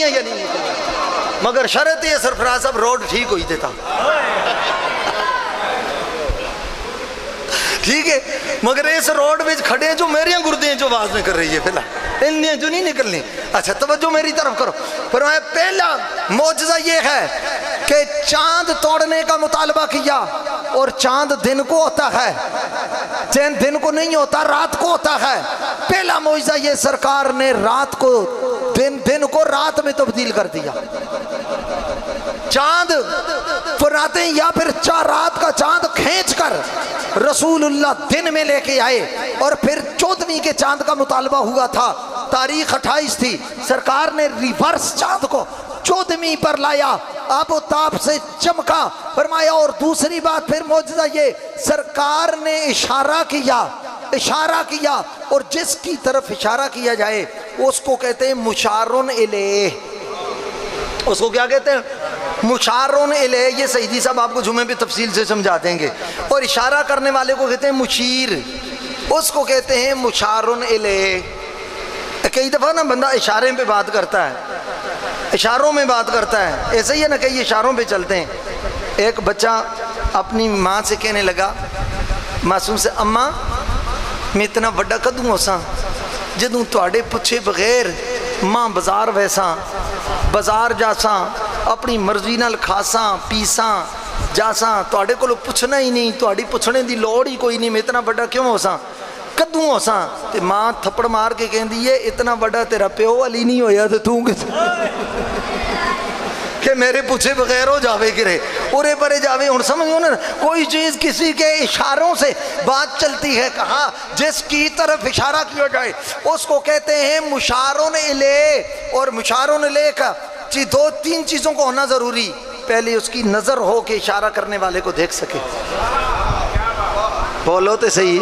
ہے یا نہیں نکلنی، مگر شرط یہ سرفراز صاحب روڈ ٹھیک ہوئی دیتا، ٹھیک ہے، مگر اس روڈ میں کھڑے ہیں جو میری گردے ہیں جو آواز میں کر رہی ہے، فی الحال ان نے جو نہیں نکلنی۔ اچھا توجہ میری طرف کرو، فرمایا پہلا معجزہ یہ ہے کہ چاند توڑنے کا مطالبہ کیا، اور چاند دن کو ہوتا ہے، چاند دن کو نہیں ہوتا، رات کو ہوتا ہے۔ پہلا معجزہ یہ سرکار نے رات کو دن کو رات میں تبدیل کر دیا، چاند فرماتے ہیں یا پھر رات کا چاند کھینچ کر رسول اللہ دن میں لے کے آئے، اور پھر 14ویں کے چاند کا مطالبہ ہوا تھا، تاریخ 28 تھی، سرکار نے ریورس چاند کو 14ویں پر لایا، آب و تاب سے چمکا، فرمایا۔ اور دوسری بات پھر معجزہ یہ، سرکار نے اشارہ کیا، اور جس کی طرف اشارہ کیا جائے اس کو کہتے ہیں مشارون الیہ، اس کو کیا کہتے ہیں؟ مشارون الیہ۔ یہ سیدی صاحب آپ کو جمعے پہ تفصیل سے سمجھا دیں گے۔ اور اشارہ کرنے والے کو کہتے ہیں مشیر، اس کو کہتے ہیں مشارون الیہ۔ کئی دفعہ نا بندہ اشارے پہ بات کرتا ہے، اشاروں میں بات کرتا ہے، ایسے ہی ہے نا، کئی اشاروں پہ چلتے ہیں۔ ایک بچہ اپنی ماں سے کہنے لگا، معصوم سے، اماں میں اتنا بڑا کدوں ہو ساں جدوں تواڈے پوچھے بغیر ماں بازار ویساں، بازار جاساں، اپنی مرضی نال کھاساں پیساں جاساں، تواڈے کولوں پوچھنا ہی نہیں، تواڈی پوچھنے دی لوڑ ہی کوئی نہیں، میں اتنا بڑا کیوں ہو ساں، کدوں ہو ساں؟ تے ماں تھپڑ مار کے کہندی ہے اتنا بڑا تیرا پیو علی نہیں ہویا تے تو کہ میرے پوچھے بغیر ہو جاوے کرے، اورے پرے جاوے۔ ہن سمجھو نا، کوئی چیز کسی کے اشاروں سے بات چلتی ہے، کہا جس کی طرف اشارہ کیا جائے اس کو کہتے ہیں مشارون الیہ۔ اور مشارون الیہ کا دو تین چیزوں کو ہونا ضروری، پہلے اس کی نظر ہو کہ اشارہ کرنے والے کو دیکھ سکے، بولو تو صحیح،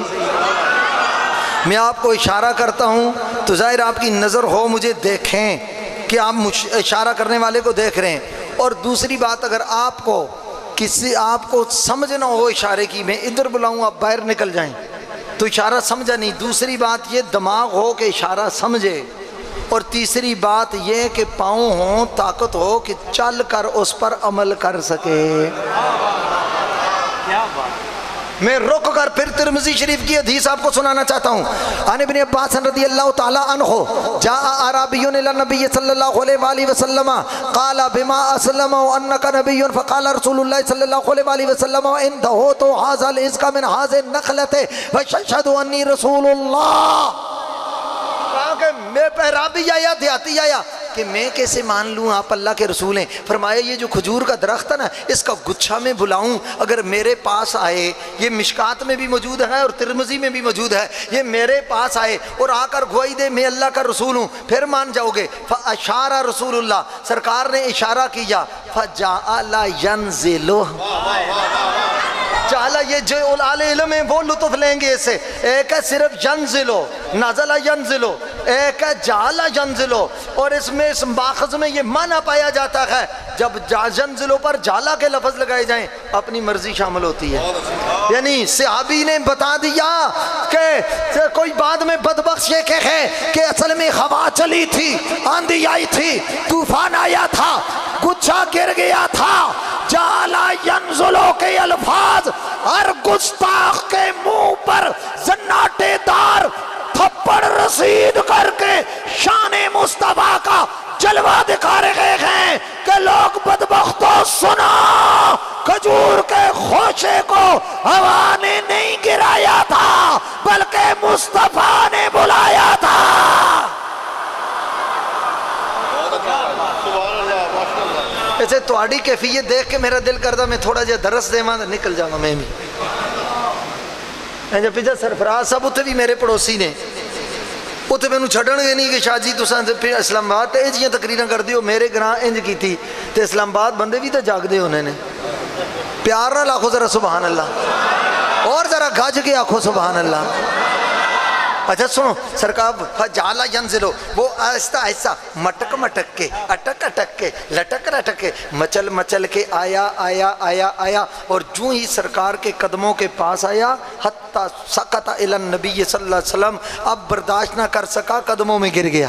میں آپ کو اشارہ کرتا ہوں تو ظاہر آپ کی نظر ہو، مجھے دیکھیں کہ آپ اشارہ کرنے والے کو دیکھ رہے ہیں۔ اور دوسری بات، اگر آپ کو سمجھ نہ ہو اشارے کی، میں ادھر بلاؤں آپ باہر نکل جائیں تو اشارہ سمجھا نہیں۔ دوسری بات یہ دماغ ہو کہ اشارہ سمجھے، اور تیسری بات یہ کہ پاؤں ہوں، طاقت ہو کہ چل کر اس پر عمل کر سکے۔ میں رک کر پھر ترمذی شریف کی حدیث آپ کو سنانا چاہتا ہوں۔ عن ابن عباس رضی اللہ تعالی عنہ جاء اعرابی الى النبی صلی اللہ علیہ وآلہ وسلم قال بما اسلم انک نبی فقال رسول اللہ صلی اللہ علیہ وآلہ وسلم عنده تو هذا الازق من هذه النخلة فاشهد انی رسول اللہ۔ کہا کہ میں اعرابی آیا، دیہاتی آیا کہ میں کیسے مان لوں آپ اللہ کے رسول ہیں؟ فرمایا یہ جو کھجور کا درخت ہے نا، اس کا گچھا میں بلاؤں، اگر میرے پاس آئے، یہ مشکات میں بھی موجود ہے اور ترمذی میں بھی موجود ہے، یہ میرے پاس آئے اور آ کر گواہی دے میں اللہ کا رسول ہوں، پھر مان جاؤ گے۔ فاشار رسول اللہ، سرکار نے اشارہ کیا، فجعل ينزل، چالا یہ جو اعلی علم ہے وہ لطف لیں گے اسے۔ ایک ہے صرف ینزلو، نزل ینزلو، ایک ہے جعل ینزلو، اور اس میں اس ماخذ میں یہ معنی پایا جاتا ہے جب ینزلو پر جعلا کے لفظ لگائے جائیں اپنی مرضی شامل ہوتی ہے۔ یعنی صحابی نے بتا دیا کہ کوئی بعد میں بدبخش یہ کہے کہ اصل میں ہوا چلی تھی، آندھی آئی تھی، طوفان آیا تھا، گچھا گر گیا تھا۔ جعلا ینزلو کے الفاظ ہر گستاخ کے منہ پر زناٹے دار تھپڑ رسید کر کے شان مصطفیٰ کا جلوہ دکھا رہے ہیں کہ لوگ بدبختوں سنا، کھجور کے خوشے کو ہوا نے نہیں گرایا تھا بلکہ مصطفیٰ نے بلایا تھا۔ ایسے تواڈی کیفیت دیکھ کے میرا دل کرتا میں تھوڑا جہا درس دے ماں نکل جاؤں میں بھی۔ جب پیچھے سرفراز صاحب اتنے بھی میرے پڑوسی نے، اتنے میں چھڑن گے نہیں کہ شاہ جی تساں پھر اسلام آباد تے جیاں تقریراں کر دیو، میرے گراں انج کی تھی تے اسلام آباد بندے بھی تو جاگ دے ہونے نے۔ پیار نہ لاکھو ذرا سبحان اللہ، اور ذرا گج کے آکھو سبحان اللہ۔ اچھا سنو، سرکار فجعل ینزلو، وہ آہستہ آہستہ مٹک مٹک کے، اٹک اٹک کے، لٹک لٹک کے، مچل مچل کے آیا آیا آیا آیا، اور جو ہی سرکار کے قدموں کے پاس آیا حتی سقط الی النبی صلی اللہ علیہ وسلم، اب برداشت نہ کر سکا، قدموں میں گر گیا۔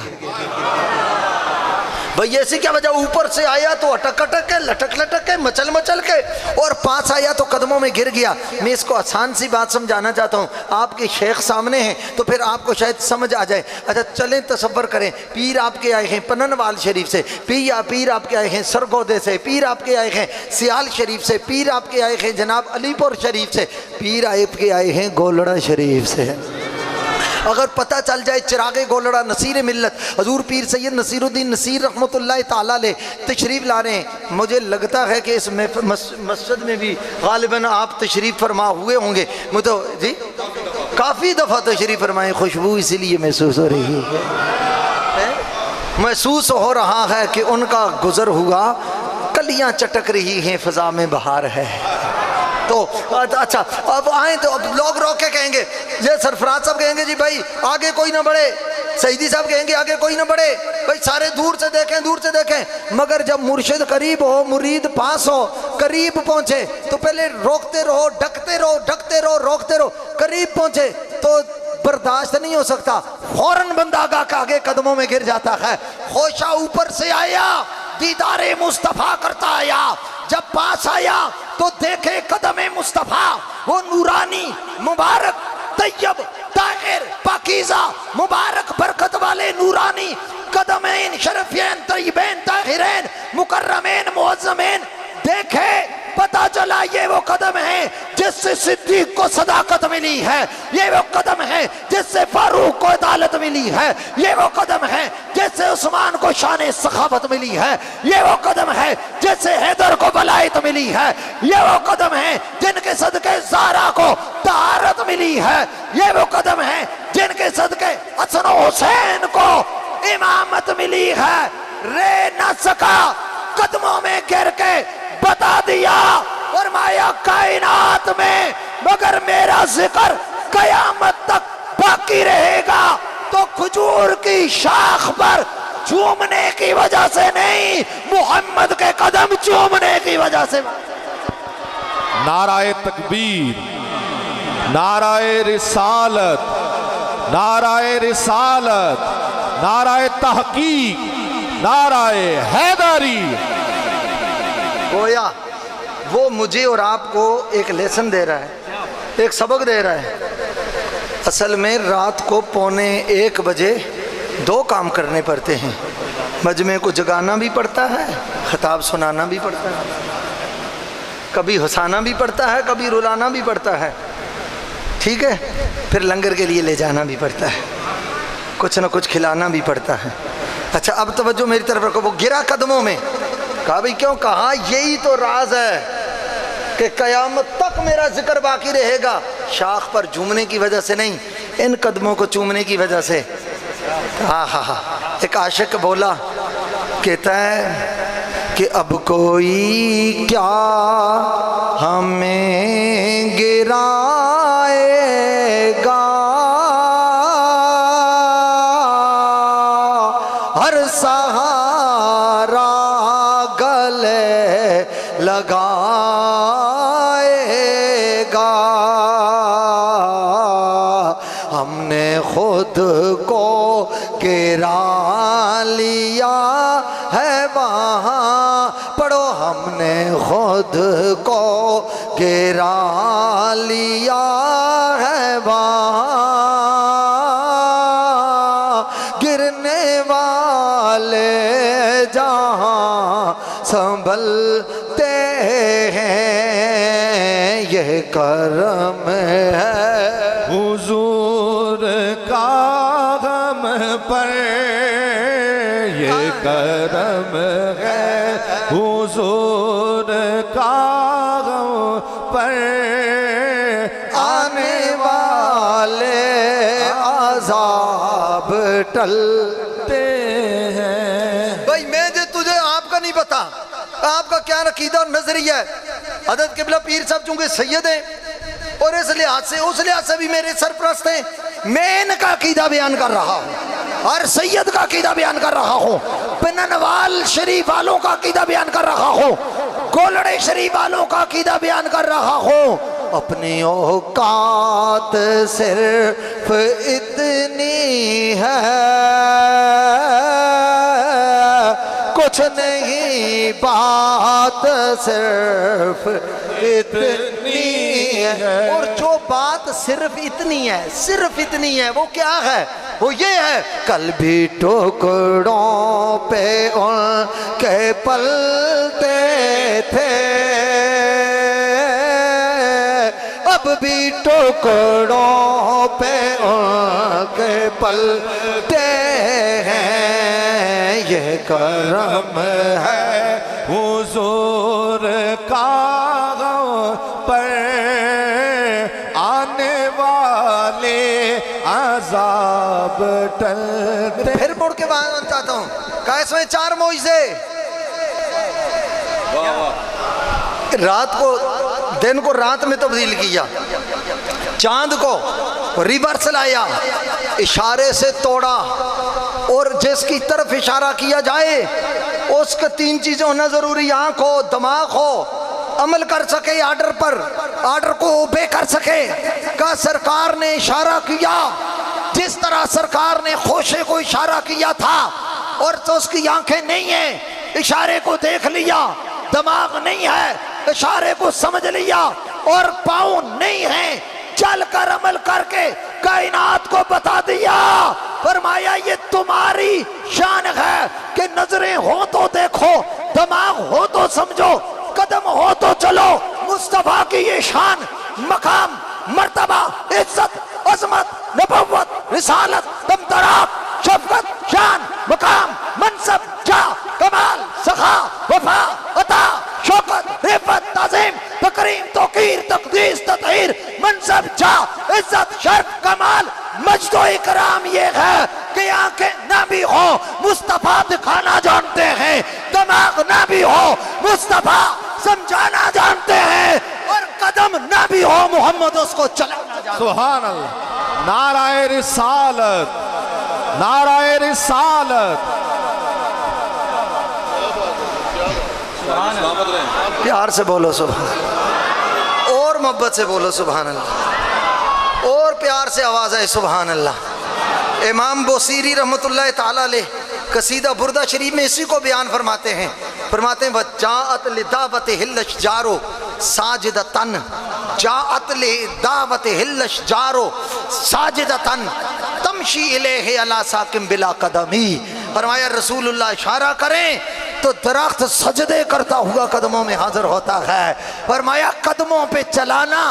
بھئی ایسی کیا وجہ؟ اوپر سے آیا تو اٹک اٹک کے، لٹک لٹک کے، مچل مچل کے، اور پاس آیا تو قدموں میں گر گیا۔ میں اس کو آسان سی بات سمجھانا چاہتا ہوں، آپ کے شیخ سامنے ہیں تو پھر آپ کو شاید سمجھ آ جائے۔ اچھا چلیں تصور کریں، پیر آپ کے آئے ہیں پننوال شریف سے، پیر آپ کے آئے ہیں سرگودے سے، پیر آپ کے آئے ہیں سیال شریف سے، پیر آپ کے آئے ہیں جناب علی پور شریف سے، پیر آپ کے آئے ہیں گولڑا شریف سے۔ اگر پتہ چل جائے چراغ گولڑا نصیر ملت حضور پیر سید نصیر الدین نصیر رحمۃ اللہ تعالیٰ علیہ تشریف لا رہے ہیں، مجھے لگتا ہے کہ اس مسجد میں بھی غالباً آپ تشریف فرما ہوئے ہوں گے، مجھے جی کافی دفعہ تشریف فرمائے، خوشبو اسی لیے محسوس ہو رہی ہے، محسوس ہو رہا ہے کہ ان کا گزر ہوا، کلیاں چٹک رہی ہیں، فضا میں بہار ہے۔ تو اچھا اب آئیں تو اب لوگ روک کے کہیں گے، یہ سرفراز صاحب کہیں گے جی بھائی آگے کوئی نہ بڑھے، سیدی صاحب کہیں گے آگے کوئی نہ بڑھے، بھائی سارے دور سے دیکھیں دور سے دیکھیں، مگر جب مرشد قریب ہو، مرید پاس ہو، قریب پہنچے تو پہلے روکتے رہو، ڈھکتے رہو، ڈھکتے رہو، روکتے رہو، قریب پہنچے تو برداشت نہیں ہو سکتا، فوراً بندہ آگا کے آگے قدموں میں گر جاتا ہے۔ خوشا اوپر سے آیا، دیدار مصطفیٰ کرتا آیا، جب پاس آیا تو دیکھے قدم مصطفیٰ، وہ نورانی مبارک طیب طاہر پاکیزہ مبارک برکت والے نورانی قدمین شرفین طیبین طاہرین مکرمین معظمین، دیکھے پتا چلا یہ وہ قدم ہے جس سے صدیق کو صداقت ملی ہے، یہ وہ قدم ہے جس سے فاروق کو عدالت ملی ہے، یہ وہ قدم ہے جس سے عثمان کو شان سخاوت ملی ہے، یہ وہ قدم ہے جس سے حیدر کو ولایت ملی ہے، یہ وہ قدم ہے جن کے صدقے زہرا کو طہارت ملی ہے، یہ وہ قدم ہے جن کے صدقے حسن و حسین کو امامت ملی ہے۔ رہ نہ سکا، قدموں میں گر کے بتا دیا، فرمایا کائنات میں مگر میرا ذکر قیامت تک باقی رہے گا تو کھجور کی شاخ پر چومنے کی وجہ سے نہیں، محمد کے قدم چومنے کی وجہ سے۔ نعرہ تکبیر، نعرہ رسالت، نعرہ رسالت، نعرہ تحقیق، نعرہ حیدری۔ گویا وہ مجھے اور آپ کو ایک لیسن دے رہا ہے، ایک سبق دے رہا ہے۔ اصل میں رات کو 1:45 بجے 2 کام کرنے پڑتے ہیں، مجمع کو جگانا بھی پڑتا ہے، خطاب سنانا بھی پڑتا ہے، کبھی ہنسانا بھی پڑتا ہے، کبھی رلانا بھی پڑتا ہے، ٹھیک ہے، پھر لنگر کے لیے لے جانا بھی پڑتا ہے، کچھ نہ کچھ کھلانا بھی پڑتا ہے۔ اچھا اب توجہ میری طرف رکھو، وہ گرا قدموں میں، کہا بھئی کیوں؟ کہا یہی تو راز ہے کہ قیامت تک میرا ذکر باقی رہے گا، شاخ پر جھومنے کی وجہ سے نہیں، ان قدموں کو چومنے کی وجہ سے۔ ایک عاشق بولا، کہتا ہے کہ اب کوئی کیا ہمیں گرائے گا، ہر سہارا گلے لگائے گا، ہم نے خود کو گرا لیا ہے وہاں، پڑھو ہم نے خود کو گرا لیا ہے وہاں، گرنے والے جہاں سنبھلتے ہیں، یہ کرم ہے حضور کا غم پر، یہ کرم ہے حضور کا غم پر، آنے والے عذاب ٹلتے ہیں۔ بھائی میں جو تجھے آپ کا نہیں پتا، آپ کا کیا عقیدہ اور نظریہ ہے۔ حضرت قبلہ پیر صاحب چونکہ سید ہیں اور اس لحاظ سے بھی میرے سرپرست ہیں، میں ان کا عقیدہ بیان کر رہا ہوں اور سید کا عقیدہ بیان کر رہا ہوں، پننوال شریف والوں کا عقیدہ بیان کر رہا ہوں، گولڑے شریف والوں کا عقیدہ بیان کر رہا ہوں۔ اپنی اوقات صرف اتنی ہے کچھ نہیں بات صرف اتنی ہے. اور جو بات صرف اتنی ہے وہ کیا ہے؟ وہ یہ ہے کل بھی ٹکڑوں پہ ان کے پلتے تھے، اب بھی ٹکڑوں پہ ان کے پلتے ہیں. یہ کرم ہے حضور کا پر آنے والے عذاب ٹلتے. پھر مڑ کے بات چاہتا ہوں کہ اس میں 4 معجزے، رات کو دن کو رات میں تبدیل کیا، چاند کو ریورس لایا، اشارے سے توڑا، اور جس کی طرف اشارہ کیا جائے اس کے 3 چیزیں ہونا ضروری، آنکھ ہو، دماغ ہو، عمل کر سکے آرڈر پر، آرڈر کو اوبے کر سکے. کہ سرکار نے اشارہ کیا جس طرح سرکار نے خوشے کو اشارہ کیا تھا، اور تو اس کی آنکھیں نہیں ہیں، اشارے کو دیکھ لیا، دماغ نہیں ہے، اشارے کو سمجھ لیا، اور پاؤں نہیں ہیں، چل کر عمل کر کے کائنات کو بتا دیا. فرمایا یہ تمہاری شان ہے کہ نظریں ہو تو دیکھو، دماغ ہو تو سمجھو، قدم ہو تو چلو. مصطفیٰ کی یہ شان، مقام، مرتبہ، عزت، عظمت، نبوت، رسالت، تمطراق، شفقت، شان، مقام، منصب، جاہ، کمال، سخا، وفا، عطا، شوکت، رفت، تعظیم، تکریم، توقیر، تقدیس، تطہیر، منصب، جاہ، عزت، شرف، کمال، مجد و اکرام. یہ ہے کہ آنکھیں نہ بھی ہو مصطفیٰ دکھانا جانتے ہیں، دماغ نہ بھی ہو مصطفیٰ سمجھانا جانتے ہیں، اور قدم نہ بھی ہو محمد اس کو چلانا جانتے ہیں. سبحان اللہ. نعرہ رسالت، نعرہ رسالت. پیار سے بولو سبحان اللہ، اور محبت سے بولو سبحان اللہ، اور پیار سے آواز ہے سبحان اللہ. امام بوصیری رحمت اللہ تعالیٰ علیہ قصیدہ بردہ شریف میں اسی کو بیان فرماتے ہیں. فرماتے ہیں وَجَاءَتْ لِدَعْوَتِهِ الْأَشْجَارُ سَاجِدَةً، جاءت لِدَعْوَتِهِ الْأَشْجَارُ سَاجِدَةً تَمْشِي إِلَيْهِ عَلَى سَاقٍ بِلَا قَدَمِي. فرمایا رسول اللہ اشارہ کریں تو درخت سجدے کرتا ہوا قدموں میں حاضر ہوتا ہے. فرمایا قدموں پہ چلانا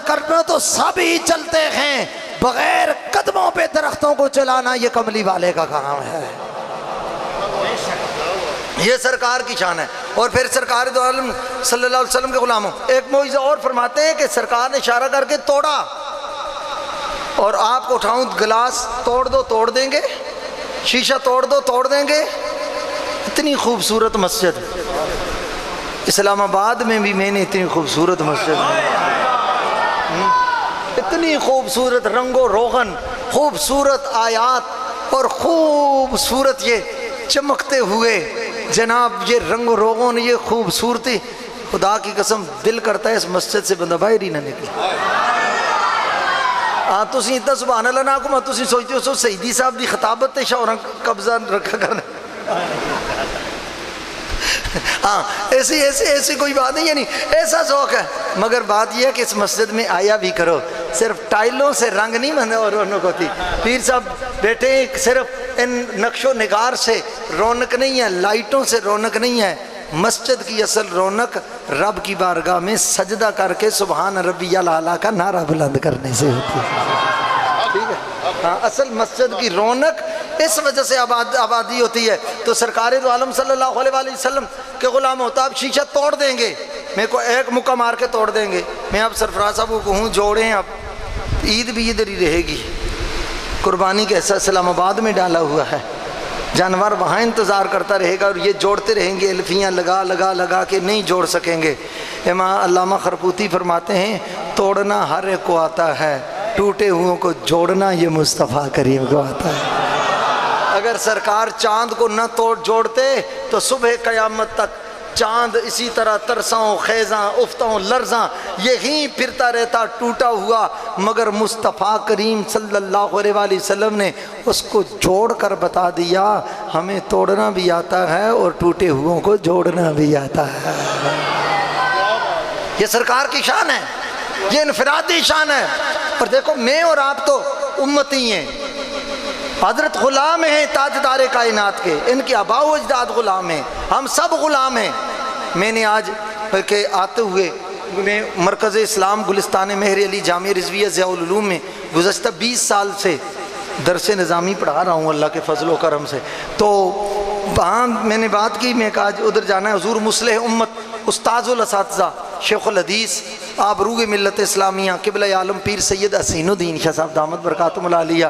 کرنا تو سب ہی چلتے ہیں، بغیر قدموں پہ درختوں کو چلانا یہ کملی والے کا کام ہے. یہ سرکار کی شان ہے. اور پھر سرکار دو عالم صلی اللہ علیہ وسلم کے غلاموں ایک معجزہ اور فرماتے ہیں کہ سرکار نے اشارہ کر کے توڑا، اور آپ کو اٹھاؤں گلاس توڑ دو توڑ دیں گے، شیشہ توڑ دو توڑ دیں گے. اتنی خوبصورت مسجد اسلام آباد میں بھی میں نے اتنی خوبصورت مسجد، اتنی خوبصورت رنگ و روغن، خوبصورت آیات، اور خوبصورت یہ چمکتے ہوئے جناب یہ رنگ و روغن، یہ خوبصورتی. خدا کی قسم دل کرتا ہے اس مسجد سے بندہ باہر ہی نہ نکلے. تسی اتنا سبحان اللہ نہ کو تسی سوچتے ہو سو سیدی صاحب دی خطابت تے شاہ قبضہ رکھا کرنا. ہاں ایسی کوئی بات نہیں، یعنی ایسا ذوق ہے. مگر بات یہ ہے کہ اس مسجد میں آیا بھی کرو، صرف ٹائلوں سے رنگ نہیں بندے اور رونق ہوتی. پیر صاحب بیٹے صرف ان نقش و نگار سے رونق نہیں ہے، لائٹوں سے رونق نہیں ہے. مسجد کی اصل رونق رب کی بارگاہ میں سجدہ کر کے سبحان ربی الاعلیٰ کا نعرہ بلند کرنے سے ہوتی ہے. ٹھیک ہے، ہاں اصل مسجد کی رونق اس وجہ سے آبادی ہوتی ہے. تو سرکار دو عالم صلی اللہ علیہ وآلہ وسلم کے غلام ہوتا آپ شیشہ توڑ دیں گے، میرے کو ایک مکہ مار کے توڑ دیں گے. میں اب سرفراز صاحب کو کہوں جوڑیں، اب عید بھی ادھر ہی رہے گی، قربانی کا حصہ اسلام آباد میں ڈالا ہوا ہے، جانور وہاں انتظار کرتا رہے گا، اور یہ جوڑتے رہیں گے، الفیاں لگا کے نہیں جوڑ سکیں گے. امام علامہ خرقوتی فرماتے ہیں توڑنا ہر ایک کو آتا ہے، ٹوٹے ہوئوں کو جوڑنا یہ مصطفیٰ کریم کو آتا ہے. اگر سرکار چاند کو نہ جوڑتے تو صبح قیامت تک چاند اسی طرح ترساں خیزاں افتاں لرزاں یہیں پھرتا رہتا ٹوٹا ہوا، مگر مصطفیٰ کریم صلی اللہ علیہ وآلہ وسلم نے اس کو جوڑ کر بتا دیا ہمیں توڑنا بھی آتا ہے اور ٹوٹے ہوئوں کو جوڑنا بھی آتا ہے۔ یہ سرکار کی شان ہے، یہ انفرادی شان ہے۔ اور دیکھو میں اور آپ تو امتی ہیں، حضرت غلام ہیں تاجدار کائنات کے، ان کے آباء و اجداد غلام ہیں، ہم سب غلام ہیں۔ میں نے آج کہ آتے ہوئے میں مرکز اسلام گلستان مہر علی جامع رضویہ ضیاء العلوم میں گزشتہ 20 سال سے درس نظامی پڑھا رہا ہوں اللہ کے فضل و کرم سے، تو وہاں میں نے بات کی، میں کہا ادھر جانا ہے، حضور مصلح امت استاذ الاساتذہ شیخ الحدیث آبروغ ملت اسلامیہ قبلہ عالم پیر سید حسین الدین شاہ صاحب دامت برکاتہم العالیہ،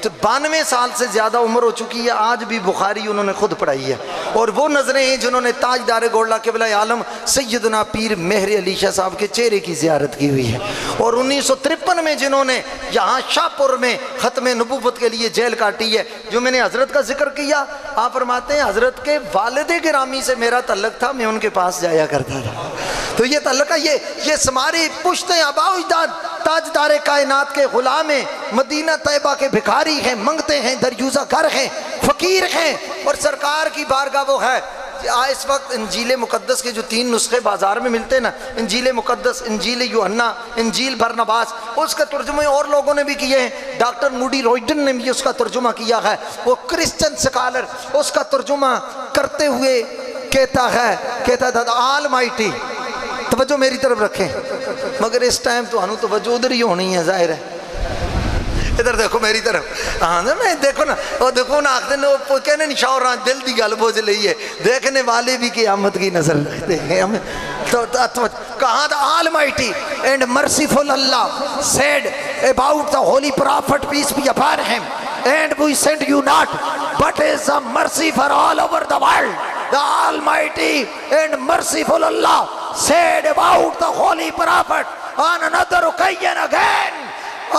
92 سال سے زیادہ عمر ہو چکی ہے، آج بھی بخاری انہوں نے خود پڑھائی ہے، اور وہ نظریں ہیں جنہوں نے تاجدار گولڈہ قبلہ عالم سیدنا پیر مہر علی شاہ صاحب کے چہرے کی زیارت کی ہوئی ہے، اور 1953 میں جنہوں نے یہاں شاہپور میں ختم نبوت کے لیے جیل کاٹی ہے۔ جو میں نے حضرت کا ذکر کیا، آپ فرماتے ہیں حضرت کے والد گرامی سے میرا تعلق تھا، میں ان کے پاس جایا کرتا تھا۔ تو یہ تعلق ہے، یہ ہماری پشتیں آباء و اجداد تاجدار کائنات کے غلام ہیں، مدینہ طیبہ کے بھکاری ہیں، منگتے ہیں، دریوزہ گر ہیں، فقیر ہیں، اور سرکار کی بارگاہ وہ ہے۔ اس وقت انجیل مقدس کے جو 3 نسخے بازار میں ملتے ہیں نا، انجیل مقدس، انجیل یوحنا، انجیل برنباس، اس کا ترجمے اور لوگوں نے بھی کیے ہیں، ڈاکٹر موڈی روئڈن نے بھی اس کا ترجمہ کیا ہے، وہ کرسچن سکالر اس کا ترجمہ کرتے ہوئے کہتا تھا آل مائٹی، توجہ میری طرف رکھیں، مگر اس ٹائم تو ہنو توجہ ادھر ہی ہونی ہے، ظاہر ہے، ادھر دیکھو میری طرف، ہاں میں دیکھو نا، وہ دیکھو نا آخر نے وہ کہنے نشاء اور دل دی گل بوجھ لئی ہے، دیکھنے والے بھی قیامت کی نظر رکھتے ہیں ہمیں۔ تو کہاں تھا Almighty and merciful Allah said about the holy prophet peace be upon him, and we sent you not but as a mercy for all over the world. The Almighty and merciful Allah said about the holy prophet on another occasion again,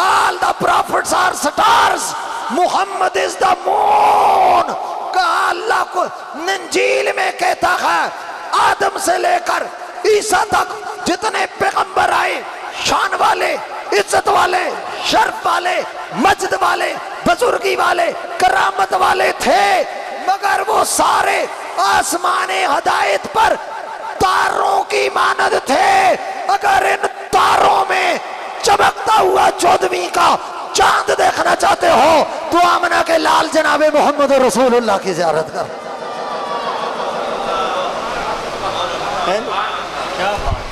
all the prophets are stars, Muhammad is the moon. کہا اللہ کو انجیل میں کہتا ہے آدم سے لے کر عیسیٰ تک جتنے پیغمبر آئے شان والے، عزت والے، شرف والے، مجد والے، بزرگی والے، کرامت والے تھے، مگر وہ سارے آسمان ہدایت پر تاروں کی مانند تھے۔ اگر ان تاروں میں چمکتا ہوا 14ویں کا چاند دیکھنا چاہتے ہو تو آمنہ کے لال جناب محمد رسول اللہ کی زیارت کر۔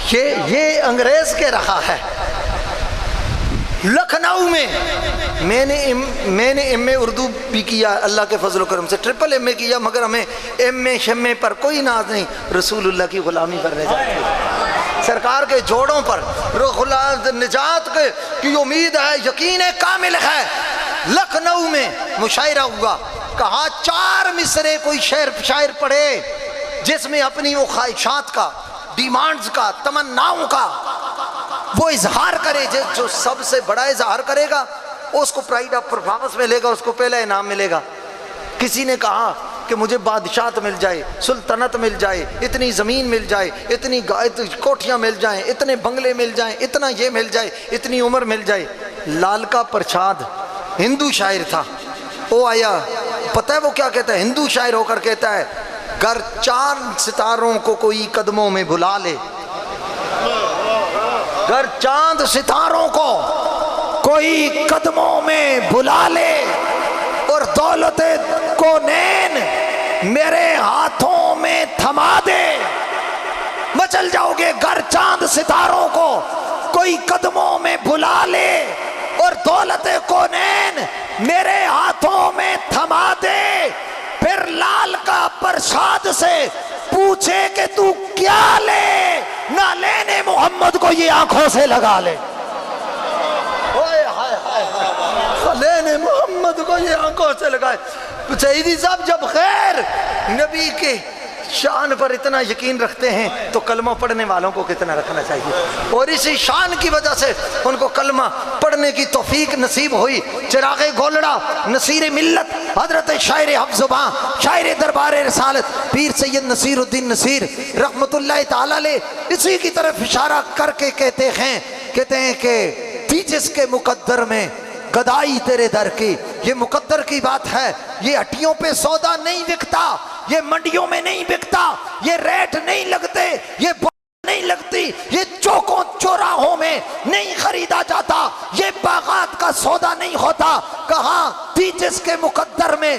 یہ انگریز کے رہا ہے۔ لکھنؤ میں میں نے ایم اے اردو بھی کیا اللہ کے فضل و کرم سے، ٹرپل ایم اے کیا، مگر ہمیں ایم اے شم اے پر کوئی ناز نہیں، رسول اللہ کی غلامی پر رہ جاتی ہے، سرکار کے جوڑوں پر نجات کی امید ہے، یقین کامل ہے۔ لکھنؤ میں مشاعرہ ہوا، کہا 4 مصرے کوئی شاعر پڑھے جس میں اپنی وہ خواہشات کا، ڈیمانڈز کا، تمناؤں کا وہ اظہار کرے، جو سب سے بڑا اظہار کرے گا اس کو پرائیڈ آف پرفارمنس ملے گا، اس کو پہلا انعام ملے گا۔ کسی نے کہا کہ مجھے بادشاہت مل جائے، سلطنت مل جائے، اتنی زمین مل جائے، اتنی کوٹھیاں مل جائیں، اتنے بنگلے مل جائیں، اتنا یہ مل جائے، اتنی عمر مل جائے۔ لالکا پرشاد ہندو شاعر تھا، وہ آیا، پتہ ہے وہ کیا کہتا ہے؟ ہندو شاعر ہو کر کہتا ہے، گر چاند ستاروں کو کوئی قدموں میں بلا لے، گر چاند ستاروں کو کوئی قدموں میں بلا لے، اور دولت کونین میرے ہاتھوں میں تھما دے، مچل جاؤ گے گر چاند ستاروں کو کوئی قدموں میں بلا لے، اور دولت کونین میرے ہاتھوں میں تھما دے۔ پھر لال کا پرشاد سے پوچھے کہ تو کیا لے، نہ لینے محمد کو یہ آنکھوں سے لگا لے، لینے محمد کو یہ آنکھوں سے لگائے۔ سیدی صاحب جب خیر نبی کے شان پر اتنا یقین رکھتے ہیں تو کلمہ پڑھنے والوں کو کتنا رکھنا چاہیے. اور اسی شان کی وجہ سے ان کو کلمہ پڑھنے کی توفیق نصیب ہوئی. چراغ گولڑا نصیر ملت حضرت شاعر حفظ زباں شاعر دربار رسالت پیر سید نصیر الدین نصیر رحمت اللہ تعالی علیہ اسی کی طرف اشارہ کر کے کہتے ہیں کہ تھی جس کے مقدر میں گدائی تیرے در کی. یہ مقدر کی بات ہے. یہ ہٹیوں پہ سودا نہیں بکتا, یہ منڈیوں میں نہیں بکتا, یہ ریٹ نہیں لگتے, یہ نہیں لگتی, یہ چوکوں چوراہوں میں نہیں خریدا جاتا, یہ باغات کا سودا نہیں ہوتا. کہاں تھی جس کے مقدر میں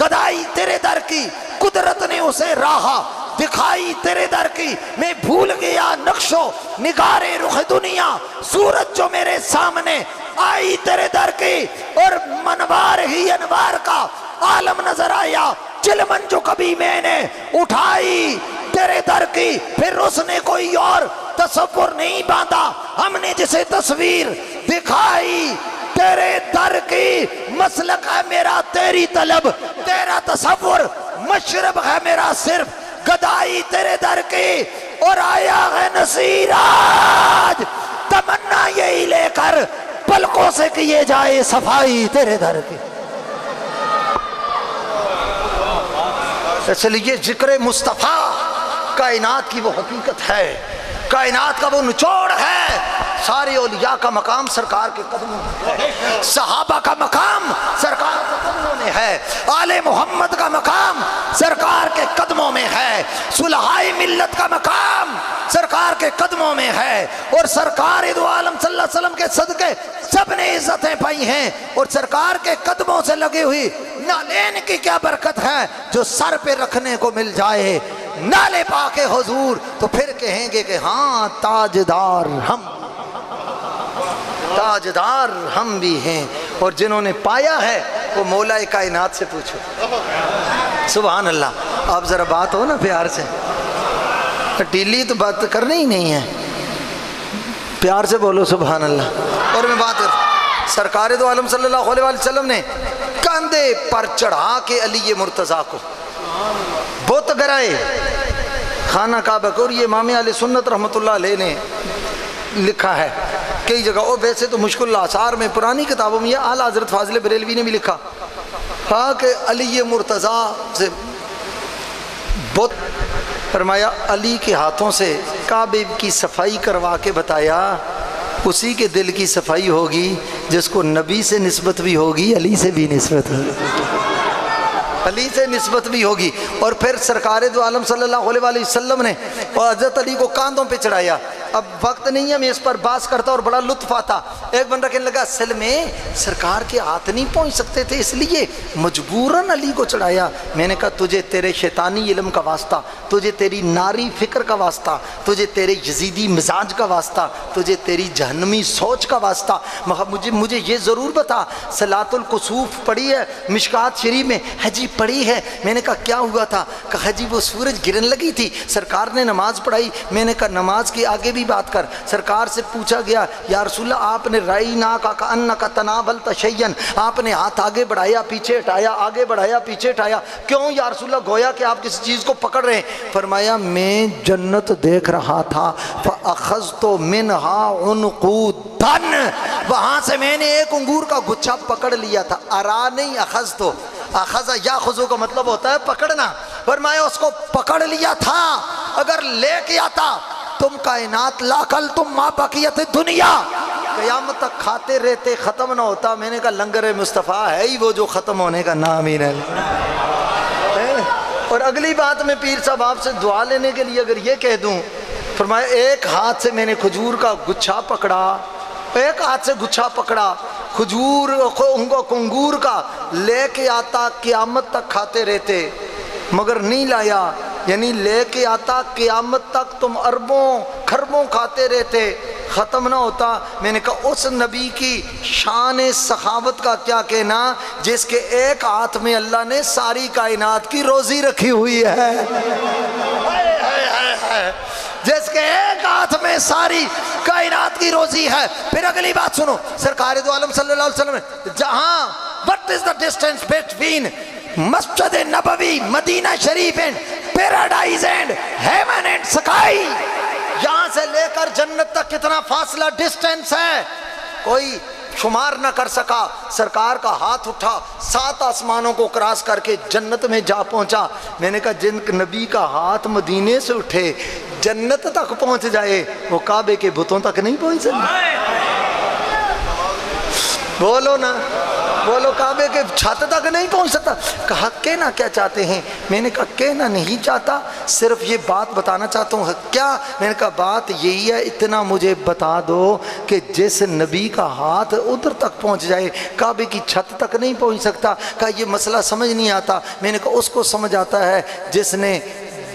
گدائی تیرے در کی, قدرت نے اسے راہا دکھائی تیرے در کی. میں بھول گیا نقشو نگارے رخ دنیا, سورج جو میرے سامنے آئی تیرے در کی, اور منوار ہی انوار کا عالم نظر آیا. چلمن جو کبھی میں نے اٹھائی تیرے در کی, پھر اس نے کوئی اور تصور نہیں باندھا, ہم نے جسے تصویر دکھائی تیرے در کی. مسلک ہے میرا تیری طلب, تیرا تصور, مشرب ہے میرا صرف گدائی تیرے در کی. اور آیا ہے نصیر آج تمنا یہی لے کر پلکوں سے کیے جائے صفائی تیرے در کی. اس لیے ذکر مصطفیٰ کائنات کی وہ حقیقت ہے, کائنات کا وہ نچوڑ ہے. سارے اولیاء کا مقام سرکار کے قدموں میں ہے, صحابہ کا مقام سرکار کے قدموں میں ہے, آل محمد کا مقام سرکار کے قدموں میں ہے, صلحائے ملت کا مقام سرکار کے قدموں میں ہے. اور سرکار دو عالم صلی اللہ علیہ وسلم کے صدقے سب نے عزتیں پائی ہیں. اور سرکار کے قدموں سے لگی ہوئی نالین کی کیا برکت ہے جو سر پہ رکھنے کو مل جائے نالے پاک حضور, تو پھر کہیں گے کہ ہاں تاجدار ہم بھی ہیں. اور جنہوں نے پایا ہے وہ مولا کائنات سے پوچھو. سبحان اللہ. آپ ذرا بات ہو نا پیار سے, ڈیلی تو بات کرنی ہی نہیں ہے, پیار سے بولو سبحان اللہ. اور میں بات سرکار دو عالم صلی اللہ علیہ وسلم نے کاندھے پر چڑھا کے علی مرتضیٰ کو بت گرائے خانہ کعبہ کو. اور یہ امام اہل سنت رحمۃ اللہ علیہ نے لکھا ہے کئی جگہ, اور ویسے تو مشکل الاثار میں پرانی کتابوں میں اعلیٰ حضرت فاضل بریلوی نے بھی لکھا ہاں کہ علی مرتضیٰ سے بت فرمایا علی کے ہاتھوں سے کعبے کی صفائی کروا کے بتایا اسی کے دل کی صفائی ہوگی جس کو نبی سے نسبت بھی ہوگی, علی سے بھی نسبت ہوگی, علی سے نسبت بھی ہوگی. اور پھر سرکار دو عالم صلی اللہ علیہ وسلم نے حضرت علی کو کاندھوں پہ چڑھایا. اب وقت نہیں ہے میں اس پر بات کرتا اور بڑا لطف آتا. ایک بندہ کہنے لگا اصل میں سرکار کے ہاتھ نہیں پہنچ سکتے تھے اس لیے مجبوراً علی کو چڑھایا. میں نے کہا تجھے تیرے شیطانی علم کا واسطہ, تجھے تیری ناری فکر کا واسطہ, تجھے تیرے یزیدی مزاج کا واسطہ, تجھے تیری جہنمی سوچ کا واسطہ. مجھے یہ ضرور بتا صلاۃ الکسوف پڑھی ہے مشکات شریف میں؟ ہے جی پڑھی ہے. میں نے کہا کیا ہوا تھا؟ کہا جی وہ سورج گرن لگی تھی, سرکار نے نماز پڑھائی. میں نے کہا نماز کی آگے بھی بات کر. سرکار سے پوچھا گیا یا رسول اللہ آپ نے رائی نا کا کأن کا تناول تشین, آپ نے ہاتھ آگے بڑھایا پیچھے ہٹایا, آگے بڑھایا پیچھے ہٹایا, کیوں یا رسول اللہ گویا کہ آپ کسی چیز کو پکڑ رہے ہیں؟ فرمایا میں جنت دیکھ رہا تھا فاخذت منها عنقودا, وہاں سے میں نے ایک انگور کا گچھا پکڑ لیا تھا. ارا نہیں اخذت, اخذ یا خذو کا مطلب ہوتا ہے پکڑنا. فرمایا اس کو پکڑ لیا تھا, اگر لے کے آتا تم کائنات لاکل تم ما بقیت دنیا قیامت تک کھاتے رہتے ختم نہ ہوتا. میں نے کہا لنگر مصطفیٰ ہے ہی وہ جو ختم ہونے کا نام ہی نہیں. اور اگلی بات میں پیر صاحب آپ سے دعا لینے کے لیے اگر یہ کہہ دوں, فرمایا ایک ہاتھ سے میں نے کھجور کا گچھا پکڑا, ایک ہاتھ سے گچھا پکڑا کھجور کنگور کا, لے کے آتا قیامت تک کھاتے رہتے مگر نہیں لایا. یعنی لے کے آتا قیامت تک تم اربوں کھربوں کھاتے رہتے ختم نہ ہوتا. میں نے کہا اس نبی کی شان سخاوت کا کیا کہنا جس کے ایک ہاتھ میں اللہ نے ساری کائنات کی روزی رکھی ہوئی ہے, جس کے ایک ہاتھ میں ساری کائنات کی روزی ہے. پھر اگلی بات سنو, سرکار دو عالم صلی اللہ علیہ وسلم جہاں what is the distance between Masjid Nabawi Madina Sharif and paradise and heaven and sky. یہاں سے لے کر جنت تک کتنا فاصلہ ڈسٹینس ہے کوئی شمار نہ کر سکا. سرکار کا ہاتھ اٹھا 7 آسمانوں کو کراس کر کے جنت میں جا پہنچا. میں نے کہا جن نبی کا ہاتھ مدینے سے اٹھے جنت تک پہنچ جائے وہ کعبے کے بتوں تک نہیں پہنچ سکتے. بولو نا, بولو, کعبے کے چھت تک نہیں پہنچ سکتا. کہا کہنا کیا چاہتے ہیں؟ میں نے کہا کہنا نہیں چاہتا, صرف یہ بات بتانا چاہتا ہوں. کیا؟ میں نے کہا بات یہی ہے, اتنا مجھے بتا دو کہ جس نبی کا ہاتھ ادھر تک پہنچ جائے کعبے کی چھت تک نہیں پہنچ سکتا. کہا یہ مسئلہ سمجھ نہیں آتا. میں نے کہا اس کو سمجھ آتا ہے جس نے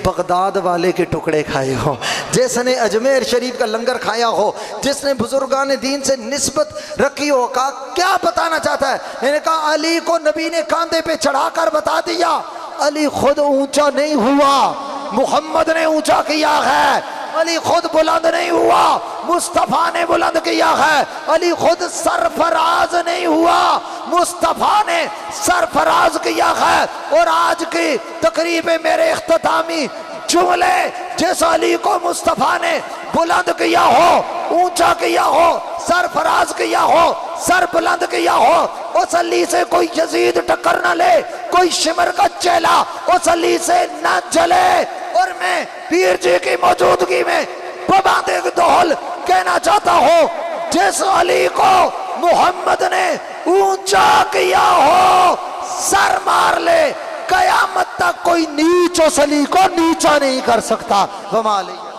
بغداد والے کے ٹکڑے کھائے ہو, جس نے اجمیر شریف کا لنگر کھایا ہو, جس نے بزرگان دین سے نسبت رکھی ہو. کہا کیا بتانا چاہتا ہے؟ میں نے کہا علی کو نبی نے کاندھے پہ چڑھا کر بتا دیا. علی خود اونچا نہیں ہوا, محمد نے اونچا کیا ہے. علی خود بلند نہیں ہوا, مصطفیٰ نے بلند کیا ہے. علی خود سرفراز نہیں ہوا, مصطفیٰ نے سرفراز کیا ہے. اور آج کی تقریب میرے اختتامی جملے, جس علی کو مصطفیٰ نے بلند کیا ہو, اونچا کیا ہو, سرفراز کیا ہو, سر بلند کیا ہو, اس علی سے کوئی یزید ٹکر نہ لے, کوئی شمر کا چیلا اس علی سے نہ جلے. اور میں پیر جی کی موجودگی میں بباندے دہل کہنا چاہتا ہوں, جس علی کو محمد نے اونچا کیا ہو سر مار لے, قیامت تک کوئی نیچ اس علی کو نیچا نہیں کر سکتا. وما علیہ